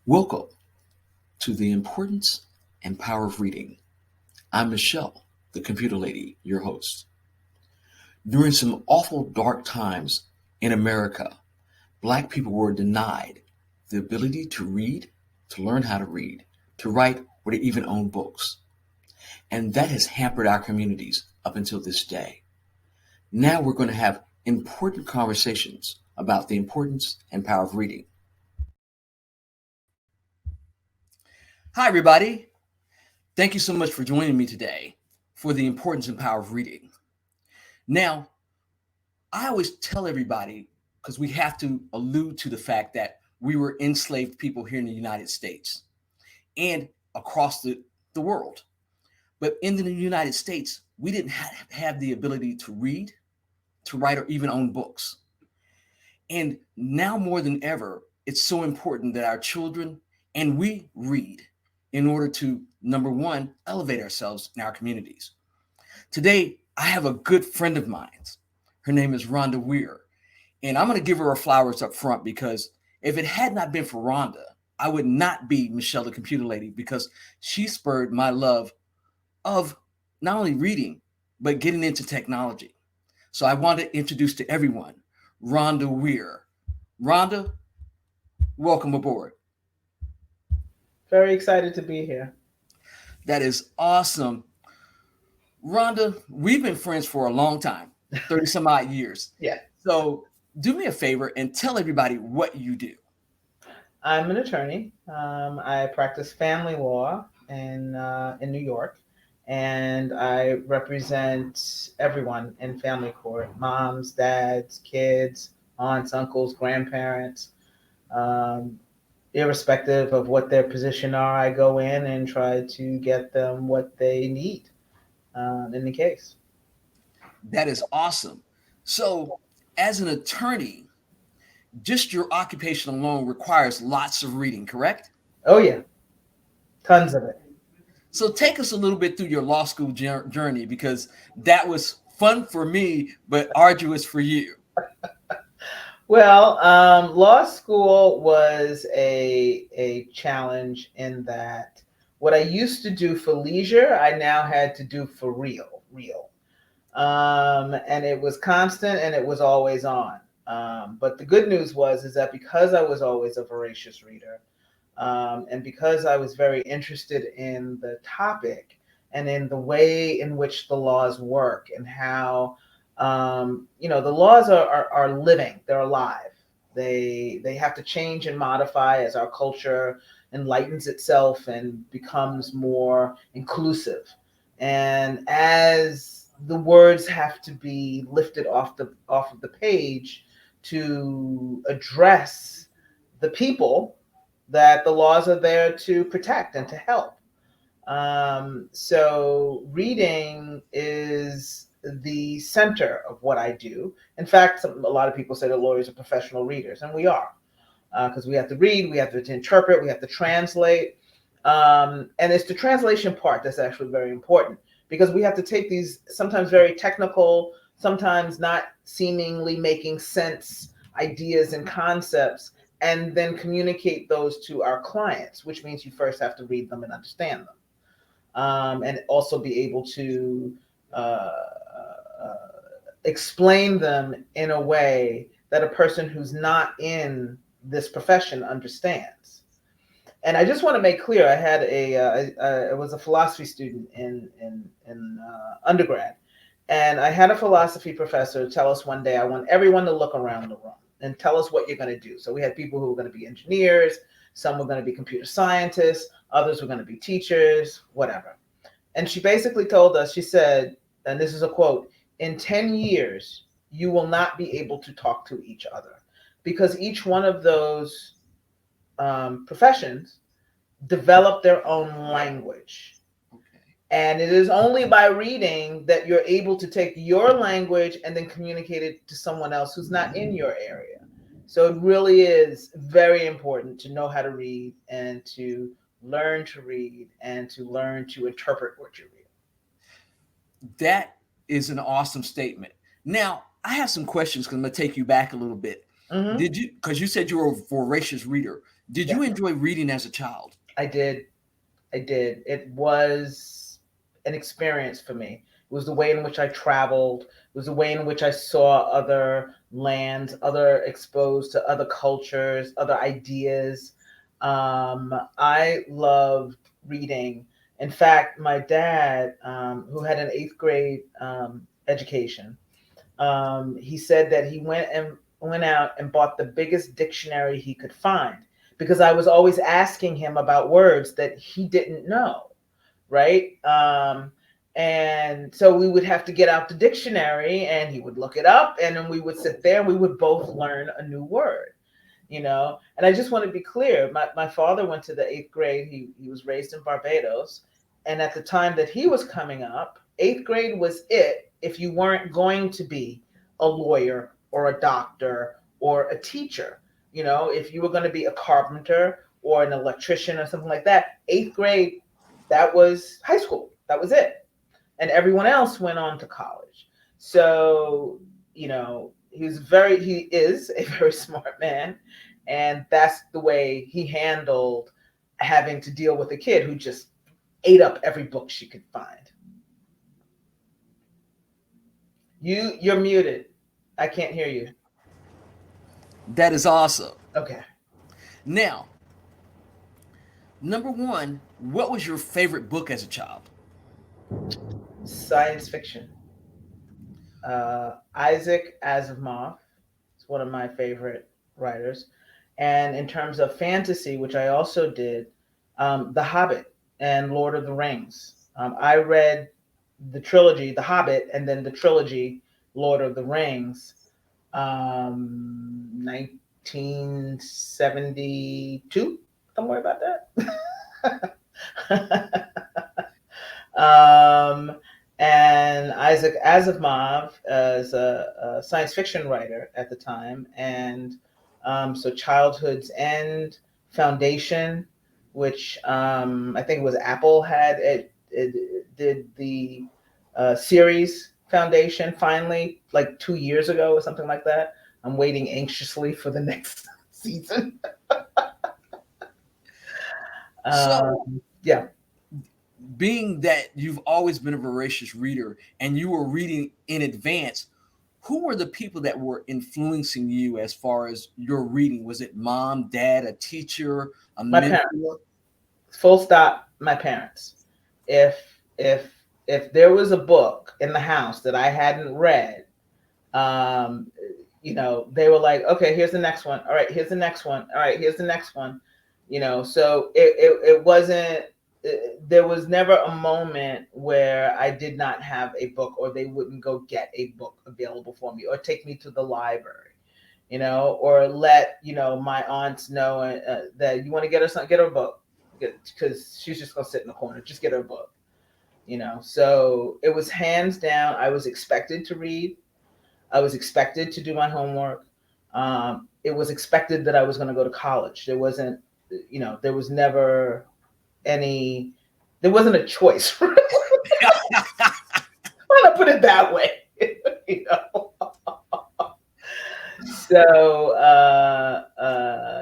Welcome to the importance and power of reading. I'm Michelle, the computer lady, your host. During some awful dark times in America, Black people were denied the ability to read, to learn how to read, to write, or to even own books. And that has hampered our communities up until this day. Now we're going to have important conversations about the importance and power of reading. Hi, everybody. Thank you so much for joining me today for the importance and power of reading. Now, I always tell everybody, because we have to allude to the fact that we were enslaved people here in the United States and across the world. But in the United States, we didn't have the ability to read, to write, or even own books. And now more than ever, it's so important that our children and we read in order to, number one, elevate ourselves in our communities. Today, I have a good friend of mine. Her name is Rhonda Weir. And I'm going to give her flowers up front because if it had not been for Rhonda, I would not be Michelle the Computer Lady because she spurred my love of not only reading, but getting into technology. So I want to introduce to everyone Rhonda Weir. Rhonda, welcome aboard. Very excited to be here. That is awesome. Rhonda, we've been friends for a long time, 30 some odd years. Yeah. So do me a favor and tell everybody what you do. I'm an attorney. I practice family law in New York, and I represent everyone in family court: moms, dads, kids, aunts, uncles, grandparents. Um, Irrespective of what their position are, I go in and try to get them what they need in the case. That is awesome. So, as an attorney, just your occupation alone requires lots of reading, correct? Oh yeah, tons of it. So, take us a little bit through your law school journey because that was fun for me, but arduous for you. Well, law school was a challenge in that what I used to do for leisure, I now had to do for real. And it was constant and it was always on. But the good news was is that because I was always a voracious reader, and because I was very interested in the topic and in the way in which the laws work and how the laws are living, they're alive. They have to change and modify as our culture enlightens itself and becomes more inclusive. And as the words have to be lifted off of the page to address the people that the laws are there to protect and to help. So reading is the center of what I do. In fact, a lot of people say that lawyers are professional readers, and we are, because we have to read, we have to interpret, we have to translate. And it's the translation part that's actually very important because we have to take these sometimes very technical, sometimes not seemingly making sense ideas and concepts and then communicate those to our clients, which means you first have to read them and understand them, and also be able to uh, explain them in a way that a person who's not in this profession understands. And I just want to make clear, I was a philosophy student in undergrad, and I had a philosophy professor tell us one day, I want everyone to look around the room and tell us what you're going to do. So we had people who were going to be engineers, some were going to be computer scientists, others were going to be teachers, whatever. And she basically told us, she said, and this is a quote, in 10 years, you will not be able to talk to each other because each one of those professions develop their own language. Okay. And it is only by reading that you're able to take your language and then communicate it to someone else who's not in your area. So it really is very important to know how to read and to learn to read and to learn to interpret what you read. That is an awesome statement. Now, I have some questions because I'm going to take you back a little bit. Hmm. Did you, because you said you were a voracious reader, did Yeah, you enjoy reading as a child? I did. I did. It was an experience for me. It was the way in which I traveled. It was the way in which I saw other lands, other exposed to other cultures, other ideas. I loved reading. In fact, my dad, who had an eighth grade education, he said that he went out and bought the biggest dictionary he could find because I was always asking him about words that he didn't know, right? And so we would have to get out the dictionary and he would look it up, and then we would sit there and we would both learn a new word, you know. And I just want to be clear, my father went to the eighth grade. He was raised in Barbados. And at the time that he was coming up, eighth grade was it if you weren't going to be a lawyer or a doctor or a teacher. You know, if you were going to be a carpenter or an electrician or something like that, eighth grade, that was high school. That was it. And everyone else went on to college. So, you know, he is a very smart man. And that's the way he handled having to deal with a kid who just ate up every book she could find. You're muted. I can't hear you. That is awesome. Okay. Now, number one, what was your favorite book as a child? Science fiction. Isaac Asimov is one of my favorite writers. And in terms of fantasy, which I also did, The Hobbit and Lord of the Rings. I read the trilogy, The Hobbit, and then the trilogy, Lord of the Rings, 1972, somewhere about that. um, and Isaac Asimov is a science fiction writer at the time, and so Childhood's End, Foundation, which I think it was Apple had it did the series Foundation finally, like 2 years ago or something like that. I'm waiting anxiously for the next season. So, Yeah. being that you've always been a voracious reader and you were reading in advance, who were the people that were influencing you as far as your reading? Was it mom, dad, a teacher, a My parents. mentor? Full stop. My parents. If if if there was a book in the house that I hadn't read, um, they were like, okay, here's the next one. All right, here's the next one. All right, here's the next one. So it wasn't. There was never a moment where I did not have a book, or they wouldn't go get a book available for me, or take me to the library, or let my aunts know that you want to get her something, get her a book, because she's just gonna sit in the corner. Just get her a book. So it was hands down. I was expected to read. I was expected to do my homework. It was expected that I was going to go to college. There wasn't, there was never any, there wasn't a choice. Why not put it that way? you know? So,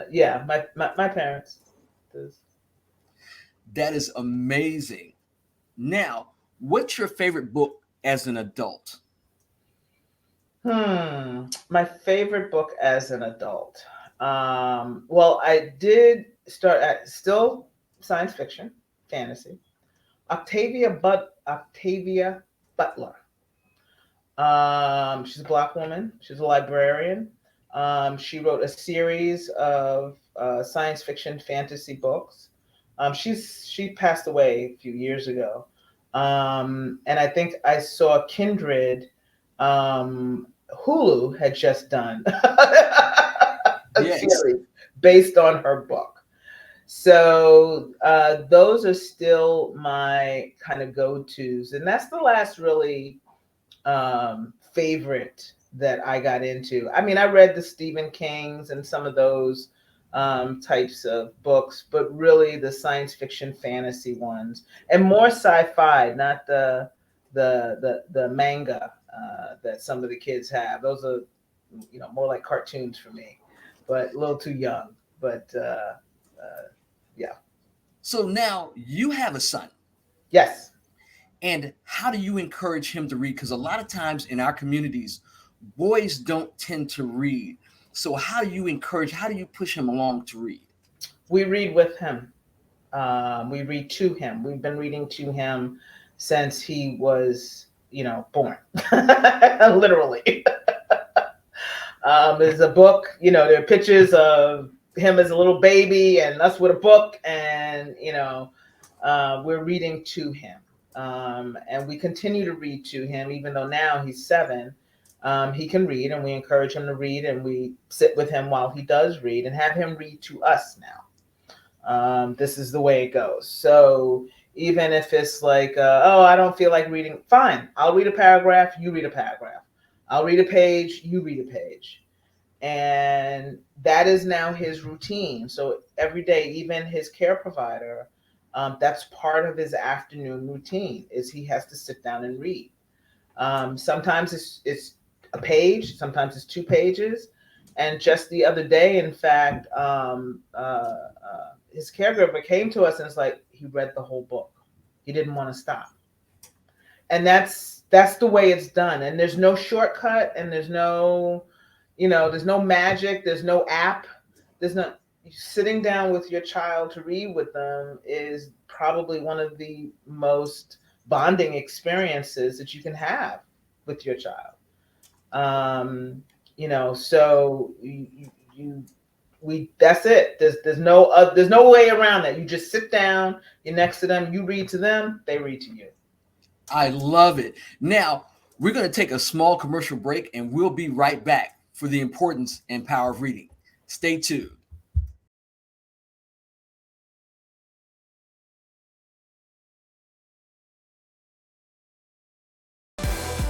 yeah, my parents. That is amazing. Now, what's your favorite book as an adult? My favorite book as an adult. Well, I did start at still science fiction, fantasy. Octavia Butler. She's a Black woman. She's a librarian. She wrote a series of science fiction fantasy books. She passed away a few years ago, and I think I saw Kindred. Hulu had just done a Yes, series based on her book. So those are still my kind of go-tos, and that's the last really favorite that I got into. I mean, I read the Stephen Kings and some of those types of books, but really the science fiction fantasy ones, and more sci-fi, not the manga that some of the kids have. Those are more like cartoons for me. but a little too young. But yeah. So now you have a son. Yes. And how do you encourage him to read? Because a lot of times in our communities, boys don't tend to read. So how do you encourage, how do you push him along to read? We read with him. We read to him. We've been reading to him since he was, born, literally. There's a book, there are pictures of him as a little baby and us with a book, and, we're reading to him. And we continue to read to him, even though now he's 7. He can read, and we encourage him to read, and we sit with him while he does read and have him read to us now. This is the way it goes. So even if it's like, oh, I don't feel like reading, fine. I'll read a paragraph, you read a paragraph. I'll read a page, you read a page. And that is now his routine. So every day, even his care provider, that's part of his afternoon routine, is he has to sit down and read. Sometimes it's a page, sometimes it's 2 pages. And just the other day, in fact, his caregiver came to us and it's like he read the whole book. He didn't want to stop. And that's the way it's done. And there's no shortcut, and there's no magic, there's no app. There's no Sitting down with your child to read with them is probably one of the most bonding experiences that you can have with your child. So we that's it. There's no way around that. You just sit down, you're next to them, you read to them, they read to you. I love it. Now, we're going to take a small commercial break and we'll be right back for the importance and power of reading. Stay tuned.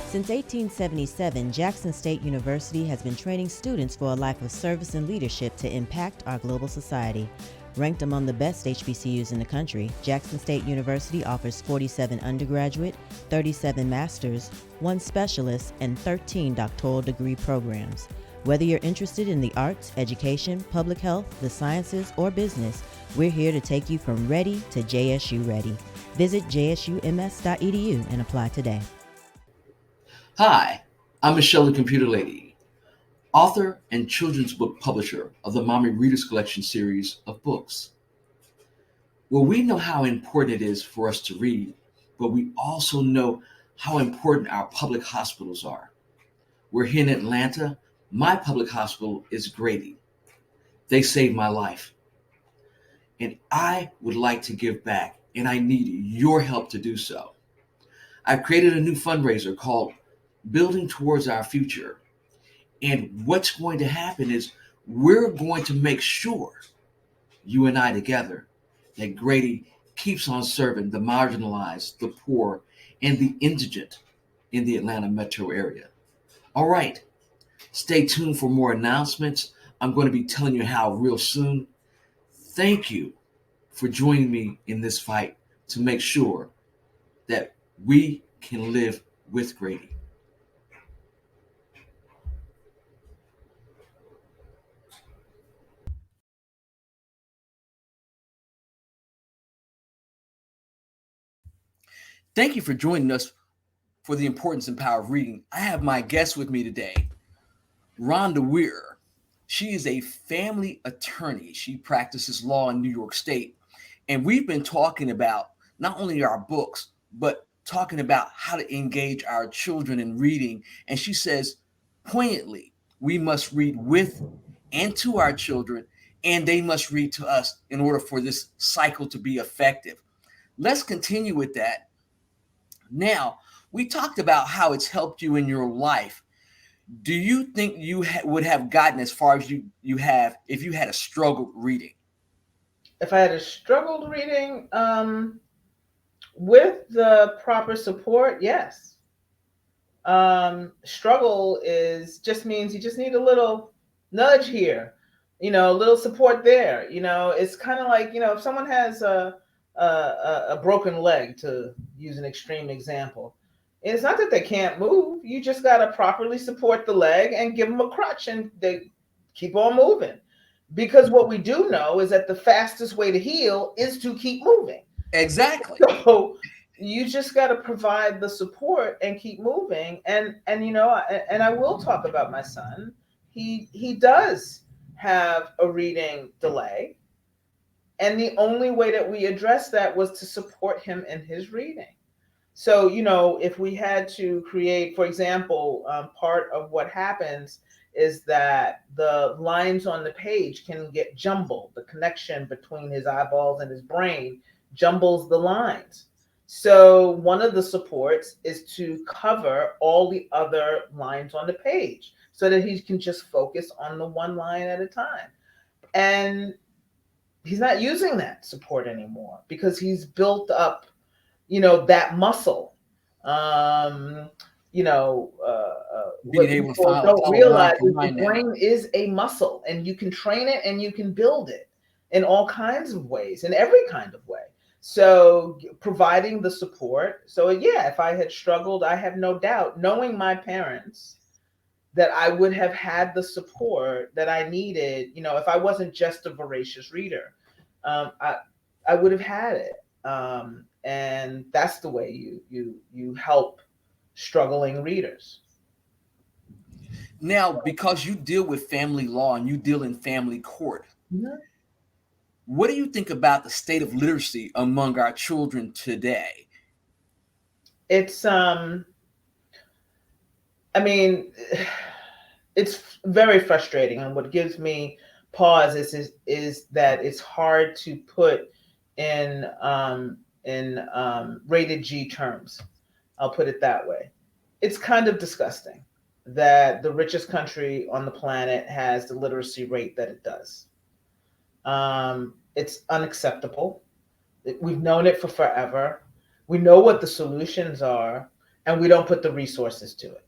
Since 1877, Jackson State University has been training students for a life of service and leadership to impact our global society. Ranked among the best HBCUs in the country, Jackson State University offers 47 undergraduate, 37 master's, 1 specialist, and 13 doctoral degree programs. Whether you're interested in the arts, education, public health, the sciences, or business, we're here to take you from ready to JSU ready. Visit jsums.edu and apply today. Hi, I'm Michelle the Computer Lady, author and children's book publisher of the Mommy Readers Collection series of books. Well, we know how important it is for us to read, but we also know how important our public hospitals are. We're here in Atlanta. My public hospital is Grady. They saved my life. And I would like to give back, and I need your help to do so. I've created a new fundraiser called Building Towards Our Future. And what's going to happen is we're going to make sure, you and I together, that Grady keeps on serving the marginalized, the poor, and the indigent in the Atlanta metro area. All right, stay tuned for more announcements. I'm going to be telling you how real soon. Thank you for joining me in this fight to make sure that we can live with Grady. Thank you for joining us for the importance and power of reading. I have my guest with me today, Rhonda Weir. She is a family attorney. She practices law in New York State. And we've been talking about not only our books, but talking about how to engage our children in reading. And she says, poignantly, we must read with and to our children, and they must read to us in order for this cycle to be effective. Let's continue with that. Now, we talked about how it's helped you in your life. Do you think you would have gotten as far as you have if you had a struggled reading? If I had a struggled reading, with the proper support, yes. Struggle just means you just need a little nudge here, a little support there. It's kind of like, if someone has a broken leg, to use an extreme example, it's not that they can't move. You just got to properly support the leg and give them a crutch, and they keep on moving. Because what we do know is that the fastest way to heal is to keep moving. Exactly. So you just got to provide the support and keep moving. And you know, and I will talk about my son. He does have a reading delay, and the only way that we addressed that was to support him in his reading. So, you know, if we had to create, for example, part of what happens is that the lines on the page can get jumbled. The connection between his eyeballs and his brain jumbles the lines. So, one of the supports is to cover all the other lines on the page so that he can just focus on the one line at a time. And he's not using that support anymore because he's built up, you know, that muscle. Um, you know, Being what able to people don't follow line realize for is the line now. brain is a muscle, and you can train it and you can build it in all kinds of ways, in every kind of way. So providing the support. So yeah, if I had struggled, I have no doubt, knowing my parents, that I would have had the support that I needed. You know, if I wasn't just a voracious reader, I would have had it. And that's the way you help struggling readers. Now, because you deal with family law and you deal in family court, Mhm. what do you think about the state of literacy among our children today? It's I mean, it's very frustrating, and what gives me pause is that it's hard to put in rated G terms. I'll put it that way. It's kind of disgusting that the richest country on the planet has the literacy rate that it does. It's unacceptable. We've known it for forever. We know what the solutions are, and we don't put the resources to it.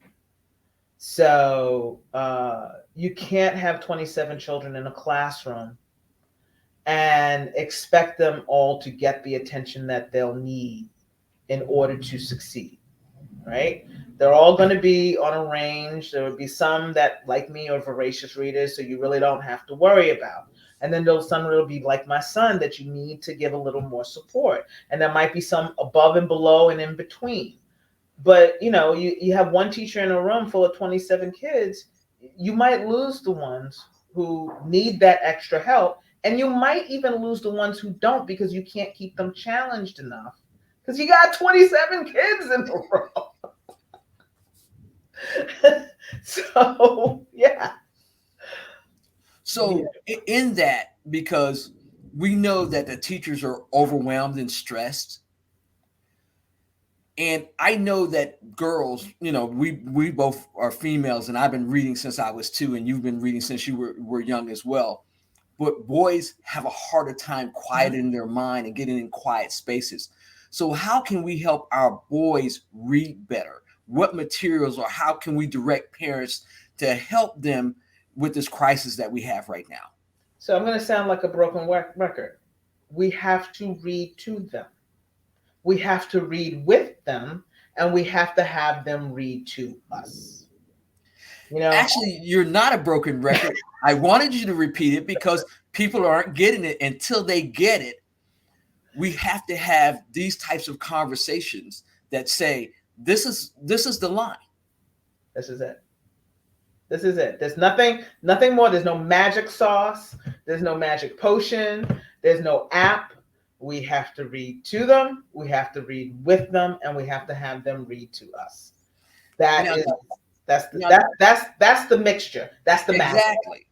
So you can't have 27 children in a classroom and expect them all to get the attention that they'll need in order to succeed, right? They're all going to be on a range. There will be some that, like me, are voracious readers, so you really don't have to worry about. And then there's some that'll be like my son that you need to give a little more support. And there might be some above and below and in between. But you know, you have one teacher in a room full of 27 kids, you might lose the ones who need that extra help, and you might even lose the ones who don't because you can't keep them challenged enough because you got 27 kids in the room. So yeah. So, in that, because we know that the teachers are overwhelmed and stressed, and I know that girls, you know, we both are females, and I've been reading since I was 2, and you've been reading since you were young as well. But boys have a harder time quieting their mind and getting in quiet spaces. So how can we help our boys read better? What materials, or how can we direct parents to help them with this crisis that we have right now? So I'm going to sound like a broken record. We have to read to them. We have to read with them, and we have to have them read to us. You know, Actually, you're not a broken record. I wanted you to repeat it because people aren't getting it until they get it. We have to have these types of conversations that say, this is the line. this is it. This is it. There's nothing more. There's no magic sauce. There's no magic potion. There's no app. We have to read to them. We have to read with them, and we have to have them read to us. That Now, is that's the, now, that's the mixture. That's the magic. exactly.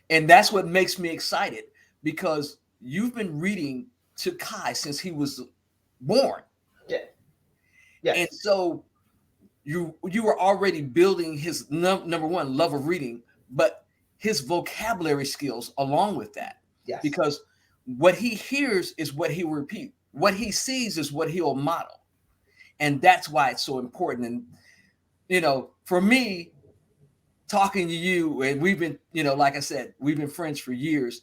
And that's what makes me excited, because you've been reading to Kai since he was born. Yeah. Yes. And so you were already building his number one love of reading, but his vocabulary skills along with that. Yes. Because what he hears is what he will repeat. What he sees is what he'll model. And that's why it's so important. And, you know, for me, talking to you, and we've been, you know, like I said, we've been friends for years,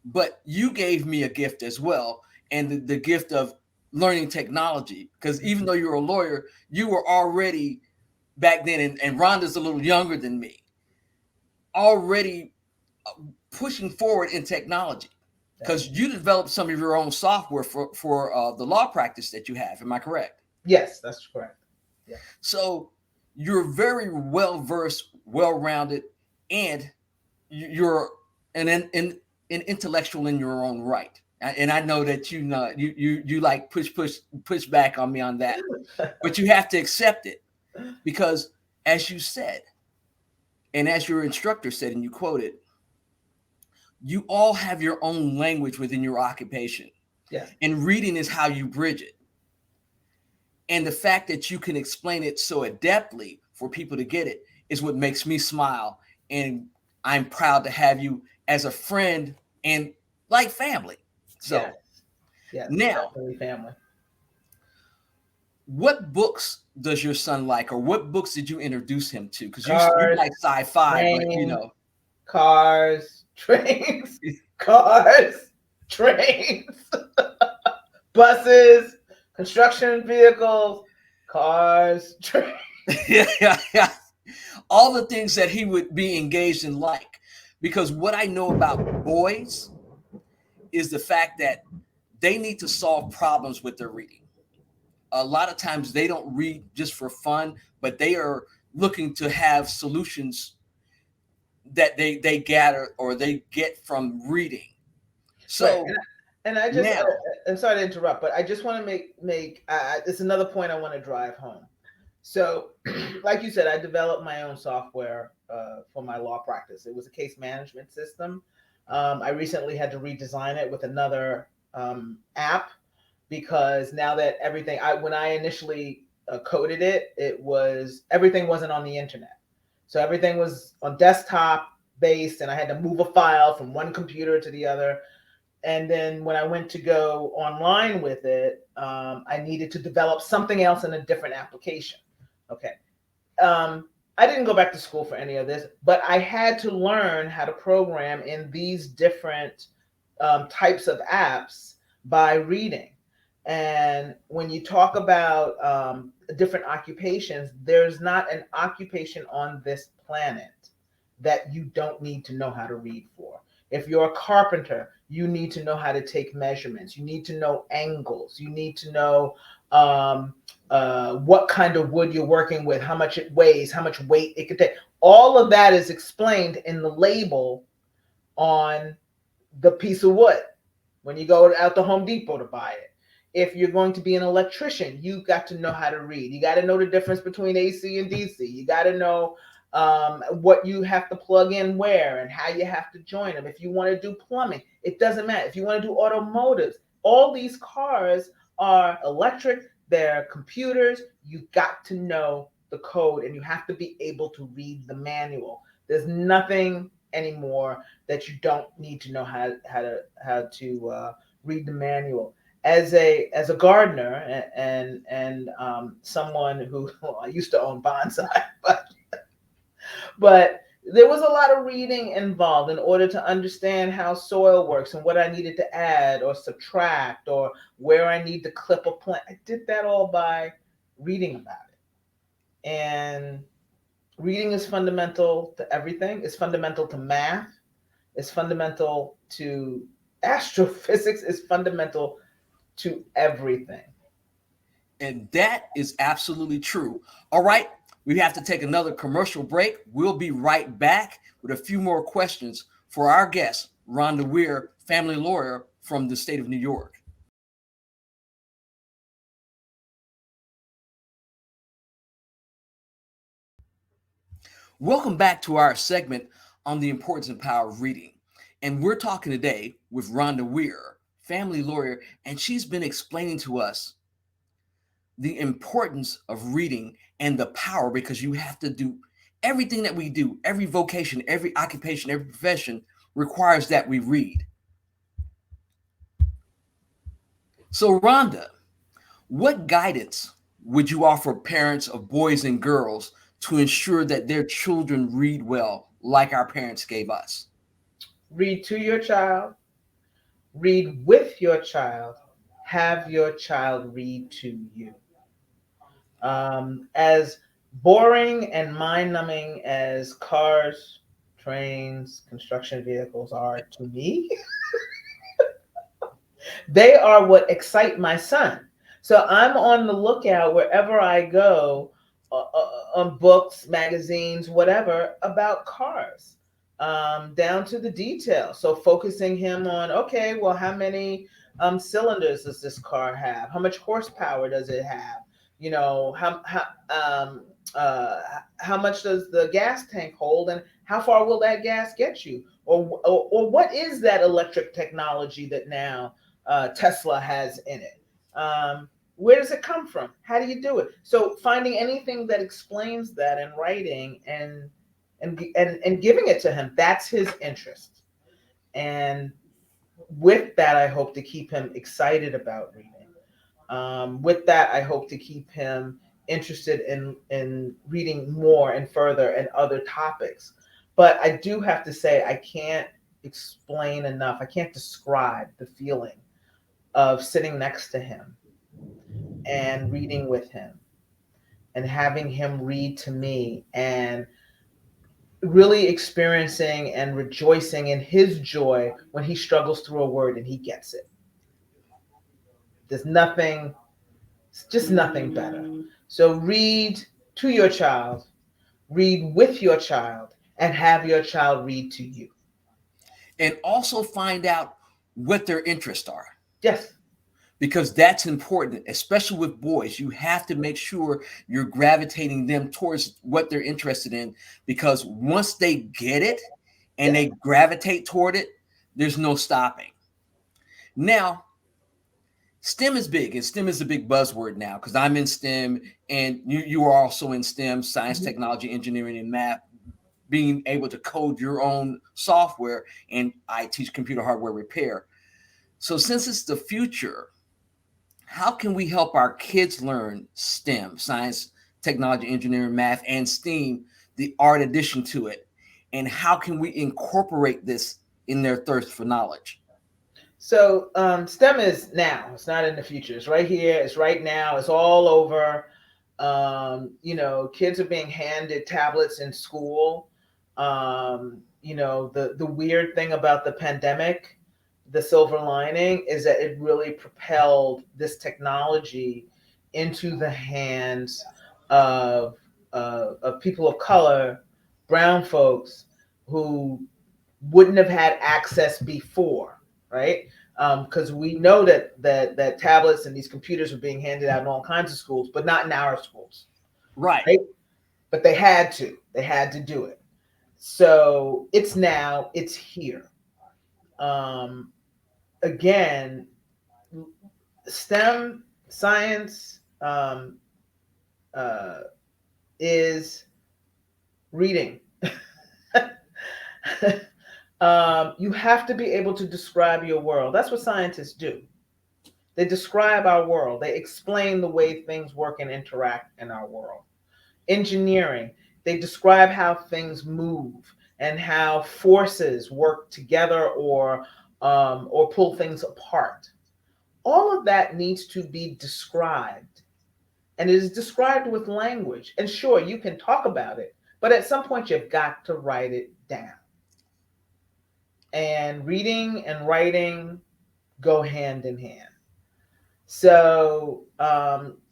but you gave me a gift as well. And the gift of learning technology, because even though you're a lawyer, you were already back then, and Rhonda's a little younger than me, already pushing forward in technology, because you developed some of your own software for the law practice that you have. Am I correct? Yes, that's correct. Yeah. So you're very well versed, well rounded, and you're an intellectual in your own right. And I know that you like push back on me on that, but you have to accept it, because as you said, and as your instructor said, and you quoted, you all have your own language within your occupation. Yeah. And reading is how you bridge it. And the fact that you can explain it so adeptly for people to get it is what makes me smile. And I'm proud to have you as a friend and like family. So yes, now, definitely family. what books does your son like, or what books did you introduce him to? Because you Cars, like sci-fi, but trains, cars, trains, cars, trains, buses, construction vehicles, cars, trains. yeah. All the things that he would be engaged in, like, because what I know about boys is the fact that they need to solve problems with their reading. A lot of times they don't read just for fun, but they are looking to have solutions that they gather or they get from reading. So right. And I just, now, I'm sorry to interrupt, but I just want to make it's another point I want to drive home. So, like you said, I developed my own software for my law practice. It was a case management system. I recently had to redesign it with another app, because now that everything, when I initially coded it, everything wasn't on the internet. So everything was on desktop based, and I had to move a file from one computer to the other. And then when I went to go online with it, I needed to develop something else in a different application. Okay. I didn't go back to school for any of this, but I had to learn how to program in these different types of apps by reading. And when you talk about different occupations, there's not an occupation on this planet that you don't need to know how to read for. If you're a carpenter, you need to know how to take measurements. You need to know angles. You need to know what kind of wood you're working with, how much it weighs, how much weight it could take. All of that is explained in the label on the piece of wood when you go out to Home Depot to buy it. If you're going to be an electrician, you got to know how to read. You got to know the difference between AC and DC. You got to know what you have to plug in where and how you have to join them. If you want to do plumbing, it doesn't matter. If you want to do automotives, all these cars are electric, they're computers. You got to know the code, and you have to be able to read the manual. There's nothing anymore that you don't need to know how to read the manual. As a gardener and someone who, well, I used to own bonsai, but there was a lot of reading involved in order to understand how soil works and what I needed to add or subtract or where I need to clip a plant. I did that all by reading about it. And reading is fundamental to everything. It's fundamental to math. It's fundamental to astrophysics. It's fundamental to everything. and that is absolutely true. All right, we have to take another commercial break. We'll be right back with a few more questions for our guest, Rhonda Weir, family lawyer from the state of New York. Welcome back to our segment on the importance and power of reading. And we're talking today with Rhonda Weir, family lawyer, and she's been explaining to us the importance of reading and the power, because you have to do everything that we do, every vocation, every occupation, every profession requires that we read. So, Rhonda, what guidance would you offer parents of boys and girls to ensure that their children read well, like our parents gave us? Read to your child, read with your child, have your child read to you. As boring and mind numbing as cars, trains, construction vehicles are to me. They are what excite my son. So I'm on the lookout wherever I go, on books, magazines, whatever, about cars, down to the detail. So focusing him on, okay, well, how many cylinders does this car have? How much horsepower does it have? You know, how much does the gas tank hold, and how far will that gas get you? Or what is that electric technology that now Tesla has in it? Where does it come from? How do you do it? So finding anything that explains that in writing and giving it to him, that's his interest. And with that, I hope to keep him excited about reading. With that, I hope to keep him interested in reading more and further and other topics. But I do have to say, I can't explain enough. I can't describe the feeling of sitting next to him and reading with him and having him read to me and really experiencing and rejoicing in his joy when he struggles through a word and he gets it. There's nothing, it's just nothing better. So read to your child, read with your child, and have your child read to you. And also find out what their interests are. Yes. Because that's important, especially with boys. You have to make sure you're gravitating them towards what they're interested in, because once they get it and they gravitate toward it, there's no stopping. Now, STEM is big, and STEM is a big buzzword now because I'm in STEM and you are also in STEM, science, technology, engineering, and math, being able to code your own software, and I teach computer hardware repair. So since it's the future, how can we help our kids learn STEM, science, technology, engineering, math, and STEAM, the art addition to it? And how can we incorporate this in their thirst for knowledge? So STEM is now. It's not in the future. It's right here. It's right now. It's all over. Kids are being handed tablets in school. The weird thing about the pandemic, the silver lining, is that it really propelled this technology into the hands of people of color, brown folks who wouldn't have had access before, right? Because we know that tablets and these computers were being handed out in all kinds of schools, but not in our schools, right? But they had to do it. So it's now, it's here. Again, STEM science is reading. You have to be able to describe your world. That's what scientists do. They describe our world. They explain the way things work and interact in our world. Engineering, they describe how things move and how forces work together or pull things apart. All of that needs to be described, and it is described with language. And sure, you can talk about it, but at some point you've got to write it down. And reading and writing go hand in hand. So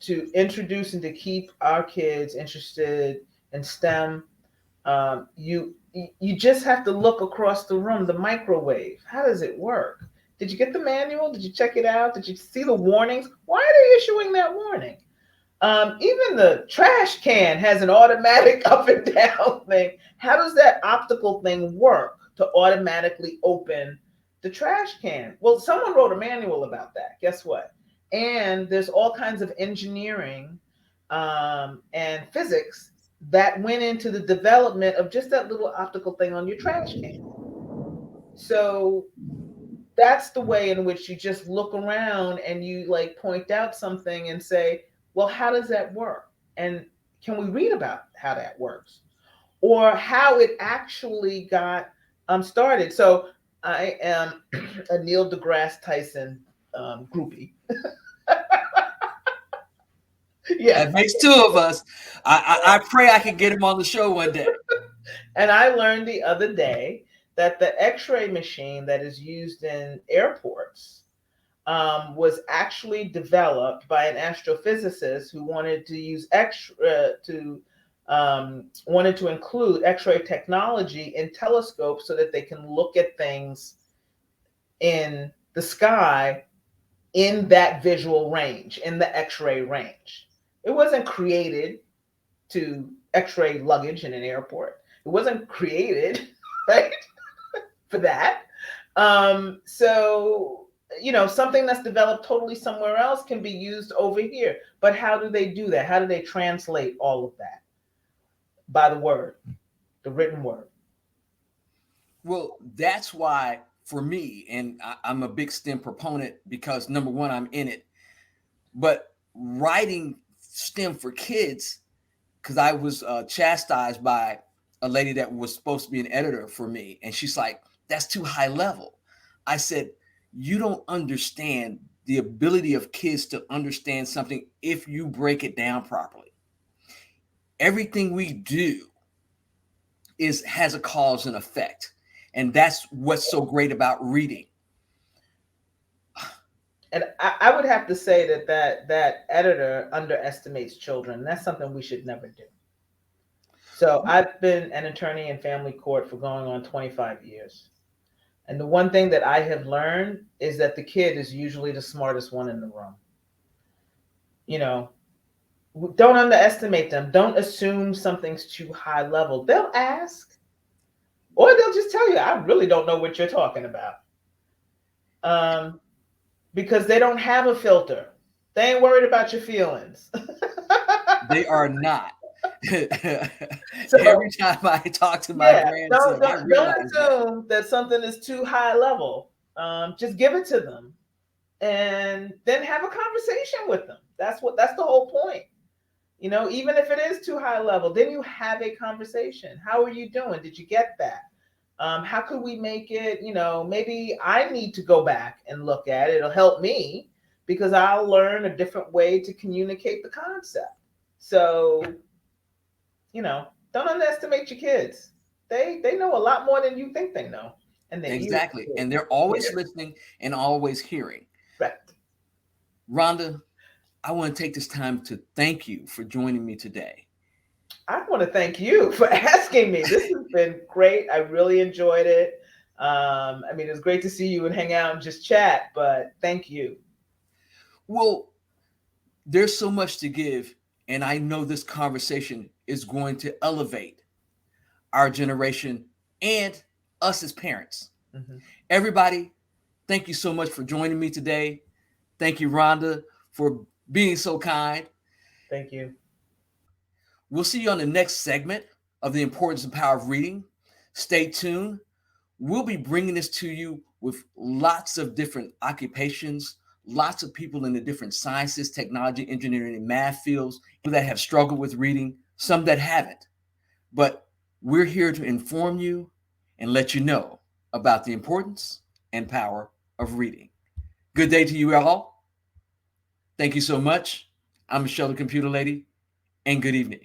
to introduce and to keep our kids interested in STEM, you just have to look across the room. The microwave, how does it work? Did you get the manual? Did you check it out? Did you see the warnings? Why are they issuing that warning? Even the trash can has an automatic up and down thing. How does that optical thing work to automatically open the trash can? Well, someone wrote a manual about that. Guess what? And there's all kinds of engineering and physics that went into the development of just that little optical thing on your trash can. So that's the way in which you just look around and you like point out something and say, well, how does that work? And can we read about how that works? Or how it actually got started. So I am a Neil deGrasse Tyson groupie. Yeah, it makes two of us. I pray I can get him on the show one day. And I learned the other day that the x-ray machine that is used in airports was actually developed by an astrophysicist who wanted to use wanted to include x-ray technology in telescopes so that they can look at things in the sky in that visual range, in the x-ray range. It wasn't created to x-ray luggage in an airport. It wasn't created, right, for that. So, something that's developed totally somewhere else can be used over here. But how do they do that? How do they translate all of that? By the word, the written word. Well, that's why for me, and I'm a big STEM proponent because number one, I'm in it. But writing STEM for kids, because I was chastised by a lady that was supposed to be an editor for me. And she's like, that's too high level. I said, you don't understand the ability of kids to understand something if you break it down properly. Everything we do has a cause and effect. And that's what's so great about reading. And I would have to say that editor underestimates children. That's something we should never do. So I've been an attorney in family court for going on 25 years. And the one thing that I have learned is that the kid is usually the smartest one in the room. Don't underestimate them. Don't assume something's too high level. They'll ask, or they'll just tell you, I really don't know what you're talking about. Because they don't have a filter. They ain't worried about your feelings. They are not. So, every time I talk to my grandson, don't assume that something is too high level. Just give it to them, and then have a conversation with them. That's the whole point. Even if it is too high level, then you have a conversation. How are you doing? Did you get that? How could we make it? Maybe I need to go back and look at it. It'll help me because I'll learn a different way to communicate the concept. So, don't underestimate your kids. They know a lot more than you think they know. And exactly. And they're always listening and always hearing. Right. Rhonda, I want to take this time to thank you for joining me today. I want to thank you for asking me. This has been great. I really enjoyed it. It's great to see you and hang out and just chat, but thank you. Well, there's so much to give, and I know this conversation is going to elevate our generation and us as parents. Mm-hmm. Everybody, thank you so much for joining me today. Thank you, Rhonda, for being so kind. Thank you. We'll see you on the next segment of The Importance and Power of Reading. Stay tuned. We'll be bringing this to you with lots of different occupations, lots of people in the different sciences, technology, engineering, and math fields that have struggled with reading, some that haven't. But we're here to inform you and let you know about the importance and power of reading. Good day to you all. Thank you so much. I'm Michelle, the Computer Lady, and good evening.